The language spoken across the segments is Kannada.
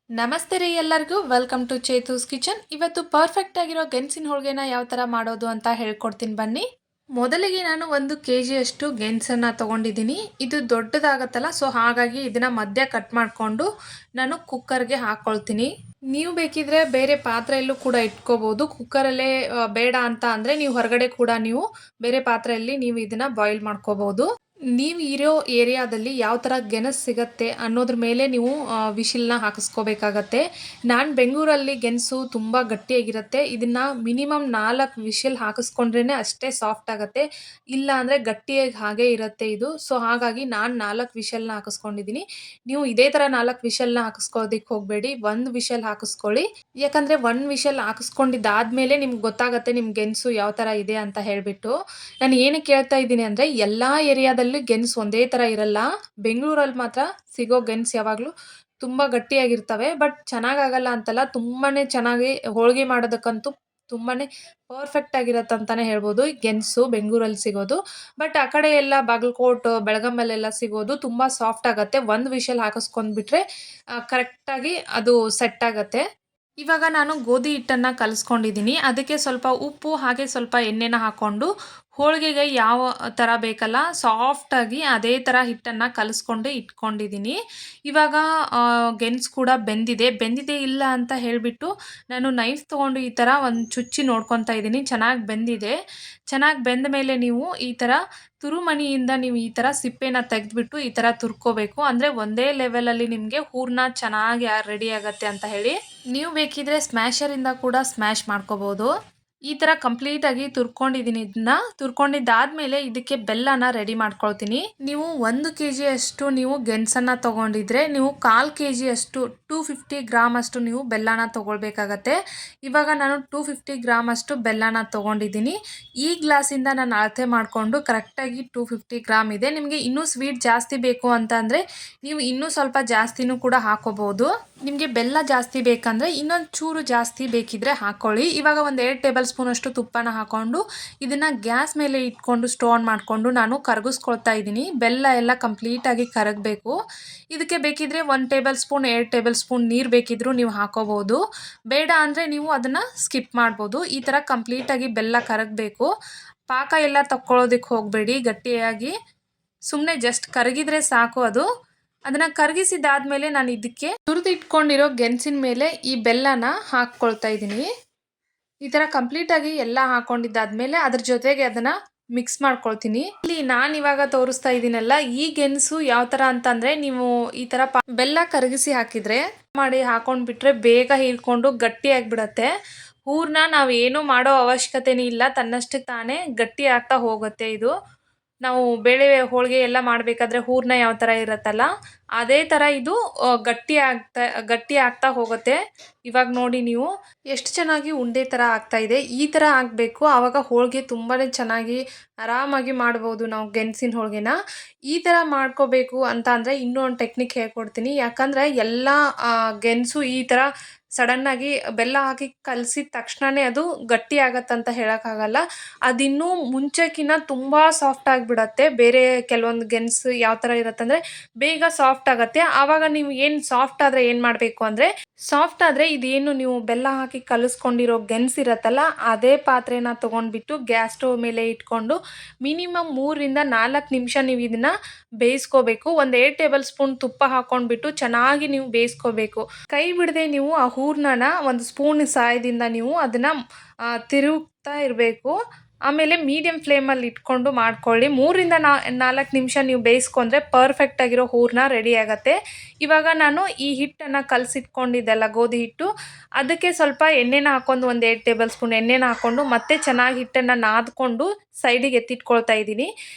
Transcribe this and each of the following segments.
ನಮಸ್ತೆ ರೀ ಎಲ್ಲರಿಗೂ ವೆಲ್ಕಮ್ ಟು ಚೇತೂಸ್ ಕಿಚನ್. ಇವತ್ತು ಪರ್ಫೆಕ್ಟ್ ಆಗಿರೋ ಗೆಣಸಿನ ಹೋಳಿಗೆನ ಯಾವ ಥರ ಮಾಡೋದು ಅಂತ ಹೇಳ್ಕೊಡ್ತೀನಿ ಬನ್ನಿ. ಮೊದಲಿಗೆ ನಾನು 1 kg ಅಷ್ಟು ಗೆಣಸನ್ನು ತೊಗೊಂಡಿದ್ದೀನಿ. ಇದು ದೊಡ್ಡದಾಗತ್ತಲ್ಲ, ಸೊ ಹಾಗಾಗಿ ಇದನ್ನು ಮಧ್ಯ ಕಟ್ ಮಾಡಿಕೊಂಡು ನಾನು ಕುಕ್ಕರ್ಗೆ ಹಾಕ್ಕೊಳ್ತೀನಿ. ನೀವು ಬೇಕಿದ್ರೆ ಬೇರೆ ಪಾತ್ರೆಯಲ್ಲೂ ಕೂಡ ಇಟ್ಕೋಬೋದು. ಕುಕ್ಕರಲ್ಲೇ ಬೇಡ ಅಂತ ಅಂದರೆ ನೀವು ಹೊರಗಡೆ ಕೂಡ ನೀವು ಬೇರೆ ಪಾತ್ರೆಯಲ್ಲಿ ನೀವು ಇದನ್ನು ಬಾಯ್ಲ್ ಮಾಡ್ಕೋಬೋದು. ನೀವು ಇರೋ ಏರಿಯಾದಲ್ಲಿ ಯಾವ ಥರ ಗೆಣಸು ಸಿಗತ್ತೆ ಅನ್ನೋದ್ರ ಮೇಲೆ ನೀವು ವಿಶಿಲ್ನ ಹಾಕಿಸ್ಕೋಬೇಕಾಗತ್ತೆ. ನಾನು ಬೆಂಗಳೂರಲ್ಲಿ ಗೆಣಸು ತುಂಬ ಗಟ್ಟಿಯಾಗಿರುತ್ತೆ. ಇದನ್ನು ಮಿನಿಮಮ್ 4 ವಿಶಿಲ್ ಹಾಕಿಸ್ಕೊಂಡ್ರೇ ಅಷ್ಟೇ ಸಾಫ್ಟ್ ಆಗುತ್ತೆ. ಇಲ್ಲ ಅಂದರೆ ಗಟ್ಟಿಯಾಗಿ ಹಾಗೇ ಇರುತ್ತೆ ಇದು. ಸೊ ಹಾಗಾಗಿ ನಾನು 4 ವಿಶಲ್ನ ಹಾಕಿಸ್ಕೊಂಡಿದ್ದೀನಿ. ನೀವು ಇದೇ ಥರ 4 ವಿಶಲ್ನ ಹಾಕಿಸ್ಕೊಳ್ಳೋದಕ್ಕೆ ಹೋಗಬೇಡಿ. 1 ವಿಶಲ್ ಹಾಕಿಸ್ಕೊಳ್ಳಿ. ಯಾಕಂದರೆ 1 ವಿಶಲ್ ಹಾಕಿಸ್ಕೊಂಡಿದ್ದಾದ್ಮೇಲೆ ನಿಮ್ಗೆ ಗೊತ್ತಾಗುತ್ತೆ ನಿಮ್ಮ ಗೆಣಸು ಯಾವ ಥರ ಇದೆ ಅಂತ ಹೇಳಿಬಿಟ್ಟು. ನಾನು ಏನಕ್ಕೆ ಕೇಳ್ತಾ ಇದ್ದೀನಿ ಅಂದರೆ ಎಲ್ಲ ಏರಿಯಾದಲ್ಲಿ ಗೆಣಸು ಒಂದೇ ಥರ ಇರಲ್ಲ. ಬೆಂಗಳೂರಲ್ಲಿ ಮಾತ್ರ ಸಿಗೋ ಗೆಣಸು ಯಾವಾಗಲೂ ತುಂಬ ಗಟ್ಟಿಯಾಗಿರ್ತವೆ. ಬಟ್ ಚೆನ್ನಾಗಾಗಲ್ಲ ಅಂತಲ್ಲ, ತುಂಬಾ ಚೆನ್ನಾಗಿ ಹೋಳಿಗೆ ಮಾಡೋದಕ್ಕಂತೂ ತುಂಬಾ ಪರ್ಫೆಕ್ಟ್ ಆಗಿರತ್ತೆ ಅಂತಲೇ ಹೇಳ್ಬೋದು ಈ ಗೆಣಸು ಬೆಂಗಳೂರಲ್ಲಿ ಸಿಗೋದು. ಬಟ್ ಆ ಕಡೆ ಎಲ್ಲ ಬಾಗಲಕೋಟೆ ಬೆಳಗಾಮಲ್ಲೆಲ್ಲ ಸಿಗೋದು ತುಂಬ ಸಾಫ್ಟ್ ಆಗುತ್ತೆ. 1 ವಿಷಲ್ ಹಾಕಿಸ್ಕೊಂಡ್ಬಿಟ್ರೆ ಕರೆಕ್ಟಾಗಿ ಅದು ಸೆಟ್ ಆಗುತ್ತೆ. ಇವಾಗ ನಾನು ಗೋಧಿ ಹಿಟ್ಟನ್ನು ಕಲಿಸ್ಕೊಂಡಿದ್ದೀನಿ. ಅದಕ್ಕೆ ಸ್ವಲ್ಪ ಉಪ್ಪು ಹಾಗೆ ಸ್ವಲ್ಪ ಎಣ್ಣೆನ ಹಾಕ್ಕೊಂಡು ಹೋಳಿಗೆಗೆ ಯಾವ ಥರ ಬೇಕಲ್ಲ ಸಾಫ್ಟಾಗಿ ಅದೇ ಥರ ಹಿಟ್ಟನ್ನು ಕಲಿಸ್ಕೊಂಡು ಇಟ್ಕೊಂಡಿದ್ದೀನಿ. ಇವಾಗ ಗೆಣಸು ಕೂಡ ಬೆಂದಿದೆ ಇಲ್ಲ ಅಂತ ಹೇಳಿಬಿಟ್ಟು ನಾನು ನೈಫ್ ತೊಗೊಂಡು ಈ ಥರ ಒಂದು ಚುಚ್ಚಿ ನೋಡ್ಕೊತಾ ಇದ್ದೀನಿ. ಚೆನ್ನಾಗಿ ಬೆಂದಿದೆ. ಚೆನ್ನಾಗಿ ಬೆಂದ ಮೇಲೆ ನೀವು ಈ ಥರ ತುರುಮಣಿಯಿಂದ ನೀವು ಈ ಥರ ಸಿಪ್ಪೆನ ತೆಗೆದ್ಬಿಟ್ಟು ಈ ಥರ ತುರ್ಕೋಬೇಕು. ಅಂದರೆ ಒಂದೇ ಲೆವೆಲಲ್ಲಿ ನಿಮಗೆ ಹೂರಣ ಚೆನ್ನಾಗಿ ರೆಡಿ ಆಗುತ್ತೆ ಅಂತ ಹೇಳಿ. ನೀವು ಬೇಕಿದ್ರೆ ಸ್ಮ್ಯಾಶರಿಂದ ಕೂಡ ಸ್ಮ್ಯಾಶ್ ಮಾಡ್ಕೋಬೋದು. ಈ ಥರ ಕಂಪ್ಲೀಟಾಗಿ ತುರ್ಕೊಂಡಿದ್ದೀನಿ. ಇದನ್ನ ತುರ್ಕೊಂಡಿದ್ದಾದ್ಮೇಲೆ ಇದಕ್ಕೆ ಬೆಲ್ಲನ ರೆಡಿ ಮಾಡ್ಕೊಳ್ತೀನಿ. ನೀವು 1 kg ಅಷ್ಟು ನೀವು ಗೆಣಸನ್ನು ತೊಗೊಂಡಿದ್ರೆ ನೀವು 1/4 kg ಅಷ್ಟು 250 ಗ್ರಾಮ್ ಅಷ್ಟು ನೀವು ಬೆಲ್ಲನ ತೊಗೊಳ್ಬೇಕಾಗತ್ತೆ. ಇವಾಗ ನಾನು 250 ಗ್ರಾಮ್ ಅಷ್ಟು ಬೆಲ್ಲನ ತೊಗೊಂಡಿದ್ದೀನಿ. ಈ ಗ್ಲಾಸಿಂದ ನಾನು ಅಳತೆ ಮಾಡಿಕೊಂಡು ಕರೆಕ್ಟಾಗಿ 250 ಗ್ರಾಮ್ ಇದೆ. ನಿಮಗೆ ಇನ್ನೂ ಸ್ವೀಟ್ ಜಾಸ್ತಿ ಬೇಕು ಅಂತ ಅಂದರೆ ನೀವು ಇನ್ನೂ ಸ್ವಲ್ಪ ಜಾಸ್ತಿನೂ ಕೂಡ ಹಾಕೋಬೋದು. ನಿಮಗೆ ಬೆಲ್ಲ ಜಾಸ್ತಿ ಬೇಕಂದರೆ ಇನ್ನೊಂದು ಚೂರು ಜಾಸ್ತಿ ಬೇಕಿದ್ರೆ ಹಾಕ್ಕೊಳ್ಳಿ. ಇವಾಗ ಒಂದು 2 ಟೇಬಲ್ ಸ್ಪೂನ್ ಅಷ್ಟು ತುಪ್ಪನ ಹಾಕ್ಕೊಂಡು ಇದನ್ನು ಗ್ಯಾಸ್ ಮೇಲೆ ಇಟ್ಕೊಂಡು ಸ್ಟವ್ ಆನ್ ಮಾಡಿಕೊಂಡು ನಾನು ಕರಗಿಸ್ಕೊಳ್ತಾ ಇದ್ದೀನಿ. ಬೆಲ್ಲ ಎಲ್ಲ ಕಂಪ್ಲೀಟಾಗಿ ಕರಗಬೇಕು. ಇದಕ್ಕೆ ಬೇಕಿದ್ರೆ 1 ಟೇಬಲ್ ಸ್ಪೂನ್ 2 ಟೇಬಲ್ ಸ್ಪೂನ್ ನೀರು ಬೇಕಿದ್ರೂ ನೀವು ಹಾಕೋಬೋದು. ಬೇಡ ಅಂದರೆ ನೀವು ಅದನ್ನು ಸ್ಕಿಪ್ ಮಾಡ್ಬೋದು. ಈ ಥರ ಕಂಪ್ಲೀಟಾಗಿ ಬೆಲ್ಲ ಕರಗಬೇಕು. ಪಾಕ ಎಲ್ಲ ತಕ್ಕೊಳ್ಳೋದಕ್ಕೆ ಹೋಗಬೇಡಿ ಗಟ್ಟಿಯಾಗಿ. ಸುಮ್ಮನೆ ಜಸ್ಟ್ ಕರಗಿದ್ರೆ ಸಾಕು ಅದು. ಅದನ್ನು ಕರಗಿಸಿದಾದ್ಮೇಲೆ ನಾನು ಇದಕ್ಕೆ ತುರಿದಿಟ್ಕೊಂಡಿರೋ ಗೆಣಸಿನ ಮೇಲೆ ಈ ಬೆಲ್ಲನ ಹಾಕ್ಕೊಳ್ತಾ ಇದ್ದೀನಿ. ಈ ಥರ ಕಂಪ್ಲೀಟಾಗಿ ಎಲ್ಲ ಹಾಕ್ಕೊಂಡಿದ್ದಾದ್ಮೇಲೆ ಅದ್ರ ಜೊತೆಗೆ ಅದನ್ನು ಮಿಕ್ಸ್ ಮಾಡ್ಕೊಳ್ತೀನಿ. ಇಲ್ಲಿ ನಾನು ಇವಾಗ ತೋರಿಸ್ತಾ ಇದ್ದೀನಲ್ಲ ಈ ಗೆಣಸು ಯಾವ ಥರ ಅಂತಂದರೆ ನೀವು ಈ ಥರ ಬೆಲ್ಲ ಕರಗಿಸಿ ಹಾಕಿದರೆ ಮಾಡಿ ಹಾಕೊಂಡ್ಬಿಟ್ರೆ ಬೇಗ ಹೀರ್ಕೊಂಡು ಗಟ್ಟಿ ಆಗಿಬಿಡತ್ತೆ. ಹೂರಣ ನಾವು ಏನೂ ಮಾಡೋ ಅವಶ್ಯಕತೆನೇ ಇಲ್ಲ, ತನ್ನಷ್ಟಕ್ಕೆ ತಾನೇ ಗಟ್ಟಿ ಆಗ್ತಾ ಹೋಗುತ್ತೆ ಇದು. ನಾವು ಬೇಳೆ ಹೋಳಿಗೆ ಎಲ್ಲ ಮಾಡಬೇಕಾದ್ರೆ ಹೂರಣ ಯಾವ ಥರ ಇರುತ್ತಲ್ಲ ಅದೇ ಥರ ಇದು ಗಟ್ಟಿ ಆಗ್ತಾ ಹೋಗುತ್ತೆ. ಇವಾಗ ನೋಡಿ ನೀವು ಎಷ್ಟು ಚೆನ್ನಾಗಿ ಉಂಡೆ ಥರ ಆಗ್ತಾ ಇದೆ. ಈ ಥರ ಆಗಬೇಕು. ಆವಾಗ ಹೋಳಿಗೆ ತುಂಬಾ ಚೆನ್ನಾಗಿ ಆರಾಮಾಗಿ ಮಾಡ್ಬೋದು ನಾವು ಗೆಣಸಿನ ಹೋಳಿಗೆನ. ಈ ಥರ ಮಾಡ್ಕೋಬೇಕು ಅಂತ ಅಂದರೆ ಇನ್ನೂ ಒಂದು ಟೆಕ್ನಿಕ್ ಹೇಳ್ಕೊಡ್ತೀನಿ. ಯಾಕಂದರೆ ಎಲ್ಲ ಗೆಣಸು ಈ ಥರ ಸಡನ್ನಾಗಿ ಬೆಲ್ಲ ಹಾಕಿ ಕಲಸಿದ ತಕ್ಷಣವೇ ಅದು ಗಟ್ಟಿ ಆಗತ್ತಂತ ಹೇಳೋಕ್ಕಾಗಲ್ಲ. ಅದಿನ್ನೂ ಮುಂಚೆಕಿನ್ನ ತುಂಬ ಸಾಫ್ಟ್ ಆಗಿಬಿಡತ್ತೆ. ಬೇರೆ ಕೆಲವೊಂದು ಗೆಣಸು ಯಾವ ಥರ ಇರುತ್ತಂದರೆ ಬೇಗ ಸಾಫ್ಟ್ ಆಗುತ್ತೆ. ಆವಾಗ ನೀವು ಏನು ಸಾಫ್ಟ್ ಆದರೆ ಏನು ಮಾಡಬೇಕು ಅಂದರೆ ಸಾಫ್ಟ್ ಆದರೆ ಇದೇನು ನೀವು ಬೆಲ್ಲ ಹಾಕಿ ಕಲಿಸ್ಕೊಂಡಿರೋ ಗೆಣಸು ಇರುತ್ತಲ್ಲ ಅದೇ ಪಾತ್ರೆನ ತೊಗೊಂಡ್ಬಿಟ್ಟು ಗ್ಯಾಸ್ ಸ್ಟವ್ ಮೇಲೆ ಇಟ್ಕೊಂಡು ಮಿನಿಮಮ್ 3-4 ನಿಮಿಷ ನೀವು ಇದನ್ನು ಬೇಯಿಸ್ಕೋಬೇಕು. ಒಂದು 2 ಟೇಬಲ್ ಸ್ಪೂನ್ ತುಪ್ಪ ಹಾಕ್ಕೊಂಡ್ಬಿಟ್ಟು ಚೆನ್ನಾಗಿ ನೀವು ಬೇಯಿಸ್ಕೋಬೇಕು. ಕೈ ಬಿಡದೆ ನೀವು ಆ ಹೂರಣನ ಒಂದು ಸ್ಪೂನ್ ಸಹಾಯದಿಂದ ನೀವು ಅದನ್ನು ತಿರುಗ್ತಾ ಇರಬೇಕು. ಆಮೇಲೆ ಮೀಡಿಯಮ್ ಫ್ಲೇಮಲ್ಲಿ ಇಟ್ಕೊಂಡು ಮಾಡ್ಕೊಳ್ಳಿ. 3-4 ನಿಮಿಷ ನೀವು ಬೇಯಿಸ್ಕೊಂಡ್ರೆ ಪರ್ಫೆಕ್ಟಾಗಿರೋ ಹೂರಣ ರೆಡಿ ಆಗುತ್ತೆ. ಇವಾಗ ನಾನು ಈ ಹಿಟ್ಟನ್ನು ಕಲಸಿಟ್ಕೊಂಡಿದ್ದೆಲ್ಲ ಗೋಧಿ ಹಿಟ್ಟು ಅದಕ್ಕೆ ಸ್ವಲ್ಪ ಎಣ್ಣೆನ ಹಾಕ್ಕೊಂಡು ಒಂದು 2 ಟೇಬಲ್ ಸ್ಪೂನ್ ಎಣ್ಣೆನ ಹಾಕ್ಕೊಂಡು ಮತ್ತೆ ಚೆನ್ನಾಗಿ ಹಿಟ್ಟನ್ನು ನಾದ್ಕೊಂಡು ಸೈಡಿಗೆ ಎತ್ತಿಟ್ಕೊಳ್ತಾ ಇದ್ದೀನಿ.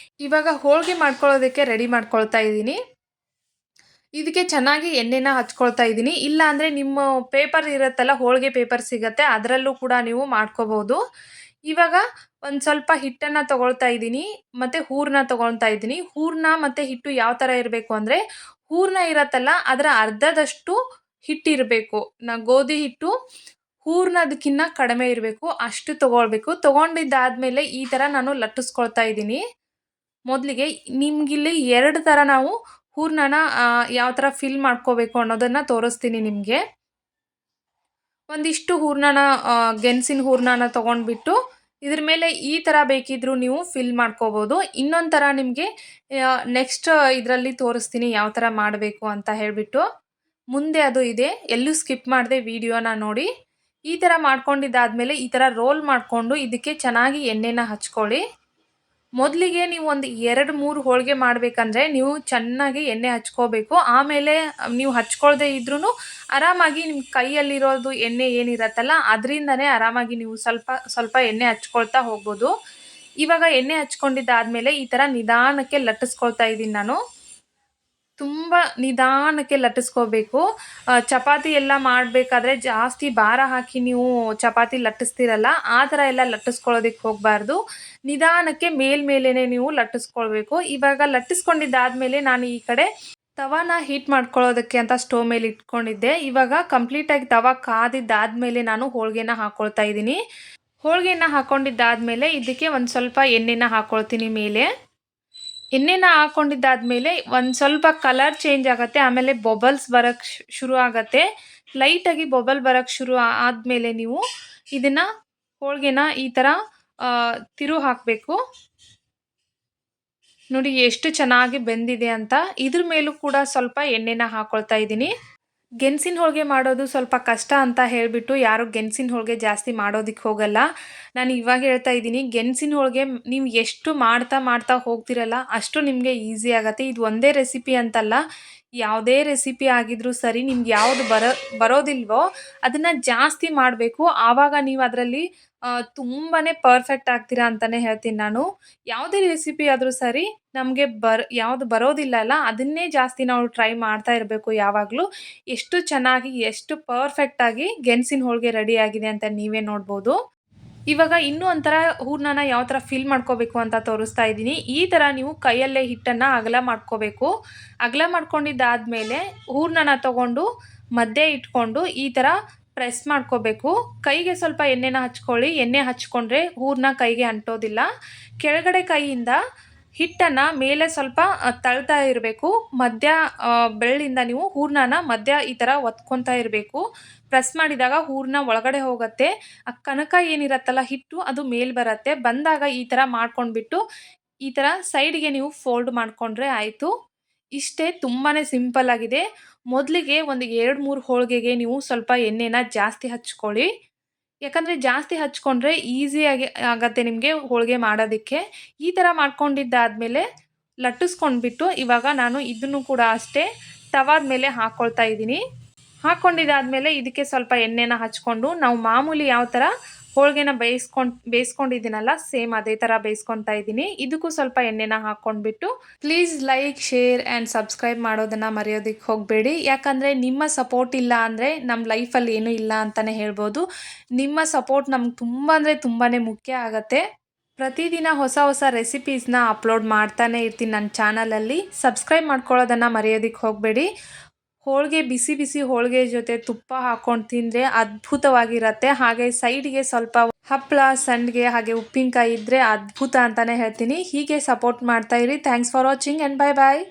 ಇವಾಗ ಹೋಳಿಗೆ ಮಾಡ್ಕೊಳ್ಳೋದಕ್ಕೆ ರೆಡಿ ಮಾಡ್ಕೊಳ್ತಾ ಇದ್ದೀನಿ. ಇದಕ್ಕೆ ಚೆನ್ನಾಗಿ ಎಣ್ಣೆನ ಹಚ್ಕೊಳ್ತಾ ಇದ್ದೀನಿ. ಇಲ್ಲ ಅಂದರೆ ನಿಮ್ಮ ಪೇಪರ್ ಇರುತ್ತಲ್ಲ ಹೋಳಿಗೆ ಪೇಪರ್ ಸಿಗುತ್ತೆ ಅದರಲ್ಲೂ ಕೂಡ ನೀವು ಮಾಡ್ಕೋಬೋದು. ಇವಾಗ ಒಂದು ಸ್ವಲ್ಪ ಹಿಟ್ಟನ್ನು ತೊಗೊಳ್ತಾ ಇದ್ದೀನಿ ಮತ್ತು ಹೂರಣ ತೊಗೊಳ್ತಾ ಇದ್ದೀನಿ. ಹೂರಣ ಮತ್ತು ಹಿಟ್ಟು ಯಾವ ಥರ ಇರಬೇಕು ಅಂದರೆ ಹೂರಣ ಇರತ್ತಲ್ಲ ಅದರ ಅರ್ಧದಷ್ಟು ಹಿಟ್ಟಿರಬೇಕು. ಗೋಧಿ ಹಿಟ್ಟು ಹೂರಣದಕ್ಕಿಂತ ಕಡಿಮೆ ಇರಬೇಕು ಅಷ್ಟು ತೊಗೊಳ್ಬೇಕು. ತೊಗೊಂಡಿದ್ದಾದಮೇಲೆ ಈ ಥರ ನಾನು ಲಟ್ಟಿಸ್ಕೊಳ್ತಾ ಇದ್ದೀನಿ. ಮೊದಲಿಗೆ ನಿಮಗಿಲ್ಲಿ 2 ಥರ ನಾವು ಹೂರಣನ ಯಾವ ಥರ ಫಿಲ್ ಮಾಡ್ಕೋಬೇಕು ಅನ್ನೋದನ್ನು ತೋರಿಸ್ತೀನಿ ನಿಮಗೆ. ಒಂದಿಷ್ಟು ಹೂರ್ಣನ ಗೆಣಸಿನ ಹೂರ್ಣನ ತೊಗೊಂಡ್ಬಿಟ್ಟು ಇದ್ರ ಮೇಲೆ ಈ ಥರ ಬೇಕಿದ್ರೂ ನೀವು ಫಿಲ್ ಮಾಡ್ಕೋಬೋದು. ಇನ್ನೊಂದು ಥರ ನಿಮಗೆ ನೆಕ್ಸ್ಟ್ ಇದರಲ್ಲಿ ತೋರಿಸ್ತೀನಿ ಯಾವ ಥರ ಮಾಡಬೇಕು ಅಂತ ಹೇಳಿಬಿಟ್ಟು. ಮುಂದೆ ಅದು ಇದೆ, ಎಲ್ಲೂ ಸ್ಕಿಪ್ ಮಾಡದೆ ವಿಡಿಯೋನ ನೋಡಿ. ಈ ಥರ ಮಾಡ್ಕೊಂಡಿದ್ದಾದಮೇಲೆ ಈ ಥರ ರೋಲ್ ಮಾಡಿಕೊಂಡು ಇದಕ್ಕೆ ಚೆನ್ನಾಗಿ ಎಣ್ಣೆನ ಹಚ್ಕೊಳ್ಳಿ. ಮೊದಲಿಗೆ ನೀವು ಒಂದು 2-3 ಹೋಳಿಗೆ ಮಾಡಬೇಕಂದ್ರೆ ನೀವು ಚೆನ್ನಾಗಿ ಎಣ್ಣೆ ಹಚ್ಕೋಬೇಕು. ಆಮೇಲೆ ನೀವು ಹಚ್ಕೊಳ್ದೇ ಇದ್ರೂ ಆರಾಮಾಗಿ ನಿಮ್ಮ ಕೈಯಲ್ಲಿರೋದು ಎಣ್ಣೆ ಏನಿರತ್ತಲ್ಲ ಅದರಿಂದನೇ ಆರಾಮಾಗಿ ನೀವು ಸ್ವಲ್ಪ ಸ್ವಲ್ಪ ಎಣ್ಣೆ ಹಚ್ಕೊಳ್ತಾ ಹೋಗ್ಬೋದು. ಇವಾಗ ಎಣ್ಣೆ ಹಚ್ಕೊಂಡಿದ್ದಾದಮೇಲೆ ಈ ಥರ ನಿಧಾನಕ್ಕೆ ಲಟ್ಟಿಸ್ಕೊಳ್ತಾ ಇದ್ದೀನಿ ನಾನು. ತುಂಬ ನಿಧಾನಕ್ಕೆ ಲಟ್ಟಿಸ್ಕೋಬೇಕು. ಚಪಾತಿ ಎಲ್ಲ ಮಾಡಬೇಕಾದ್ರೆ ಜಾಸ್ತಿ ಭಾರ ಹಾಕಿ ನೀವು ಚಪಾತಿ ಲಟ್ಟಿಸ್ತೀರಲ್ಲ, ಆ ಥರ ಎಲ್ಲ ಲಟ್ಟಿಸ್ಕೊಳ್ಳೋದಕ್ಕೆ ಹೋಗಬಾರ್ದು. ನಿಧಾನಕ್ಕೆ ಮೇಲ್ಮೇಲೇನೆ ನೀವು ಲಟ್ಟಿಸ್ಕೊಳ್ಬೇಕು. ಇವಾಗ ಲಟ್ಟಿಸ್ಕೊಂಡಿದ್ದಾದಮೇಲೆ ನಾನು ಈ ಕಡೆ ತವಾನ ಹೀಟ್ ಮಾಡ್ಕೊಳ್ಳೋದಕ್ಕೆ ಅಂತ ಸ್ಟವ್ ಮೇಲೆ ಇಟ್ಕೊಂಡಿದ್ದೆ. ಇವಾಗ ಕಂಪ್ಲೀಟಾಗಿ ತವ ಕಾದಿದ್ದಾದಮೇಲೆ ನಾನು ಹೋಳಿಗೆನ ಹಾಕ್ಕೊಳ್ತಾ ಇದ್ದೀನಿ. ಹೋಳಿಗೆನ ಹಾಕ್ಕೊಂಡಿದ್ದಾದಮೇಲೆ ಇದಕ್ಕೆ ಒಂದು ಸ್ವಲ್ಪ ಎಣ್ಣೆನ ಹಾಕ್ಕೊಳ್ತೀನಿ ಮೇಲೆ. ಎಣ್ಣೆನ ಹಾಕ್ಕೊಂಡಿದ್ದಾದಮೇಲೆ ಒಂದು ಸ್ವಲ್ಪ ಕಲರ್ ಚೇಂಜ್ ಆಗುತ್ತೆ. ಆಮೇಲೆ ಬಬಲ್ಸ್ ಬರೋಕ್ಕೆ ಶುರು ಆಗುತ್ತೆ. ಲೈಟಾಗಿ ಬಬಲ್ ಬರೋಕ್ಕೆ ಶುರು ಆದಮೇಲೆ ನೀವು ಇದನ್ನು ಹೋಳಿಗೆನ ಈ ಥರ ತಿರು ಹಾಕಬೇಕು. ನೋಡಿ ಎಷ್ಟು ಚೆನ್ನಾಗಿ ಬೆಂದಿದೆ ಅಂತ. ಇದ್ರ ಮೇಲೂ ಕೂಡ ಸ್ವಲ್ಪ ಎಣ್ಣೆನ ಹಾಕ್ಕೊಳ್ತಾ ಇದ್ದೀನಿ. ಗೆಣಸಿನ ಹೋಳಿಗೆ ಮಾಡೋದು ಸ್ವಲ್ಪ ಕಷ್ಟ ಅಂತ ಹೇಳಿಬಿಟ್ಟು ಯಾರು ಗೆಣಸಿನ ಹೋಳಿಗೆ ಜಾಸ್ತಿ ಮಾಡೋದಕ್ಕೆ ಹೋಗಲ್ಲ. ನಾನು ಇವಾಗ ಹೇಳ್ತಾ ಇದ್ದೀನಿ, ಗೆಣಸಿನ ಹೋಳಿಗೆ ನೀವು ಎಷ್ಟು ಮಾಡ್ತಾ ಹೋಗ್ತಿರಲ್ಲ ಅಷ್ಟು ನಿಮಗೆ ಈಸಿ ಆಗುತ್ತೆ. ಇದು ಒಂದೇ ರೆಸಿಪಿ ಅಂತಲ್ಲ, ಯಾವುದೇ ರೆಸಿಪಿ ಆಗಿದ್ರೂ ಸರಿ, ನಿಮ್ಗೆ ಯಾವುದು ಬರೋದಿಲ್ವೋ ಅದನ್ನು ಜಾಸ್ತಿ ಮಾಡಬೇಕು. ಆವಾಗ ನೀವು ಅದರಲ್ಲಿ ತುಂಬಾ ಪರ್ಫೆಕ್ಟ್ ಆಗ್ತೀರಾ ಅಂತಲೇ ಹೇಳ್ತೀನಿ ನಾನು. ಯಾವುದೇ ರೆಸಿಪಿ ಆದರೂ ಸರಿ, ನಮಗೆ ಯಾವುದು ಬರೋದಿಲ್ಲ ಅಲ್ಲ ಅದನ್ನೇ ಜಾಸ್ತಿ ನಾವು ಟ್ರೈ ಮಾಡ್ತಾ ಇರಬೇಕು ಯಾವಾಗಲೂ. ಎಷ್ಟು ಚೆನ್ನಾಗಿ ಎಷ್ಟು ಪರ್ಫೆಕ್ಟಾಗಿ ಗೆಣಸಿನ ಹೋಳಿಗೆ ರೆಡಿ ಆಗಿದೆ ಅಂತ ನೀವೇ ನೋಡ್ಬೋದು. ಇವಾಗ ಇನ್ನೂ ಒಂಥರ ಹೂರ್ಣನ ಯಾವ ಥರ ಫಿಲ್ ಮಾಡ್ಕೋಬೇಕು ಅಂತ ತೋರಿಸ್ತಾ ಇದ್ದೀನಿ. ಈ ಥರ ನೀವು ಕೈಯಲ್ಲೇ ಹಿಟ್ಟನ್ನು ಅಗಲ ಮಾಡ್ಕೋಬೇಕು. ಅಗಲ ಮಾಡ್ಕೊಂಡಿದ್ದಾದಮೇಲೆ ಹೂರ್ಣನ ತಗೊಂಡು ಮಧ್ಯೆ ಇಟ್ಕೊಂಡು ಈ ಥರ ಪ್ರೆಸ್ ಮಾಡ್ಕೋಬೇಕು. ಕೈಗೆ ಸ್ವಲ್ಪ ಎಣ್ಣೆನ ಹಚ್ಕೊಳ್ಳಿ. ಎಣ್ಣೆ ಹಚ್ಕೊಂಡ್ರೆ ಹೂರ್ಣ ಕೈಗೆ ಅಂಟೋದಿಲ್ಲ. ಕೆಳಗಡೆ ಕೈಯಿಂದ ಹಿಟ್ಟನ್ನು ಮೇಲೆ ಸ್ವಲ್ಪ ತಳ್ತಾ ಇರಬೇಕು. ಮಧ್ಯ ಬೆರಳಿಂದ ನೀವು ಹೂರ್ಣನ ಮಧ್ಯ ಈ ಥರ ಒತ್ಕೊತಾ ಇರಬೇಕು. ಪ್ರೆಸ್ ಮಾಡಿದಾಗ ಹೂರ್ಣ ಒಳಗಡೆ ಹೋಗುತ್ತೆ. ಆ ಕನಕ ಏನಿರತ್ತಲ್ಲ ಹಿಟ್ಟು ಅದು ಮೇಲೆ ಬರುತ್ತೆ. ಬಂದಾಗ ಈ ಥರ ಮಾಡ್ಕೊಂಡ್ಬಿಟ್ಟು ಈ ಥರ ಸೈಡ್ಗೆ ನೀವು ಫೋಲ್ಡ್ ಮಾಡಿಕೊಂಡ್ರೆ ಆಯಿತು. ಇಷ್ಟೇ, ತುಂಬಾ ಸಿಂಪಲ್ ಆಗಿದೆ. ಮೊದಲಿಗೆ ಒಂದು 2-3 ಹೋಳಿಗೆಗೆ ನೀವು ಸ್ವಲ್ಪ ಎಣ್ಣೆನ ಜಾಸ್ತಿ ಹಚ್ಕೊಳ್ಳಿ. ಯಾಕಂದರೆ ಜಾಸ್ತಿ ಹಚ್ಕೊಂಡ್ರೆ ಈಸಿಯಾಗಿ ಆಗತ್ತೆ ನಿಮಗೆ ಹೋಳಿಗೆ ಮಾಡೋದಕ್ಕೆ. ಈ ಥರ ಮಾಡ್ಕೊಂಡಿದ್ದಾದಮೇಲೆ ಲಟ್ಟಿಸ್ಕೊಂಡ್ಬಿಟ್ಟು ಇವಾಗ ನಾನು ಇದನ್ನು ಕೂಡ ಅಷ್ಟೇ ತವಾದ ಮೇಲೆ ಹಾಕ್ಕೊಳ್ತಾ ಇದ್ದೀನಿ. ಹಾಕ್ಕೊಂಡಿದ್ದಾದಮೇಲೆ ಇದಕ್ಕೆ ಸ್ವಲ್ಪ ಎಣ್ಣೆನ ಹಚ್ಕೊಂಡು ನಾವು ಮಾಮೂಲಿ ಯಾವ ಥರ ಹೋಳಿಗೆನ ಬೇಯಿಸ್ಕೊಂಡಿದ್ದೀನಲ್ಲ ಸೇಮ್ ಅದೇ ಥರ ಬೇಯಿಸ್ಕೊತಾ ಇದ್ದೀನಿ. ಇದಕ್ಕೂ ಸ್ವಲ್ಪ ಎಣ್ಣೆನ ಹಾಕ್ಕೊಂಡ್ಬಿಟ್ಟು please like, share and subscribe ಮಾಡೋದನ್ನು ಮರೆಯೋದಕ್ಕೆ ಹೋಗಬೇಡಿ. ಯಾಕಂದರೆ ನಿಮ್ಮ ಸಪೋರ್ಟ್ ಇಲ್ಲ ಅಂದರೆ ನಮ್ಮ ಲೈಫಲ್ಲಿ ಏನೂ ಇಲ್ಲ ಅಂತಲೇ ಹೇಳ್ಬೋದು. ನಿಮ್ಮ ಸಪೋರ್ಟ್ ನಮ್ಗೆ ತುಂಬ ಅಂದರೆ ತುಂಬಾ ಮುಖ್ಯ ಆಗುತ್ತೆ. ಪ್ರತಿದಿನ ಹೊಸ ಹೊಸ ರೆಸಿಪೀಸ್ನ ಅಪ್ಲೋಡ್ ಮಾಡ್ತಾನೆ ಇರ್ತೀನಿ ನನ್ನ ಚಾನಲಲ್ಲಿ. ಸಬ್ಸ್ಕ್ರೈಬ್ ಮಾಡ್ಕೊಳ್ಳೋದನ್ನು ಮರೆಯೋದಕ್ಕೆ ಹೋಗಬೇಡಿ. ಹೋಳಿಗೆ ಬಿಸಿ ಬಿಸಿ ಹೋಳಿಗೆ ಜೊತೆ ತುಪ್ಪ ಹಾಕ್ಕೊಂಡು ತಿಂದರೆ ಅದ್ಭುತವಾಗಿರುತ್ತೆ. ಹಾಗೆ ಸೈಡ್ಗೆ ಸ್ವಲ್ಪ ಹಪ್ಪಳ, ಸಂಡಿಗೆ ಹಾಗೆ ಉಪ್ಪಿನಕಾಯಿ ಇದ್ದರೆ ಅದ್ಭುತ ಅಂತಲೇ ಹೇಳ್ತೀನಿ. ಹೀಗೆ ಸಪೋರ್ಟ್ ಮಾಡ್ತಾ ಇರಿ. Thanks for watching and bye bye.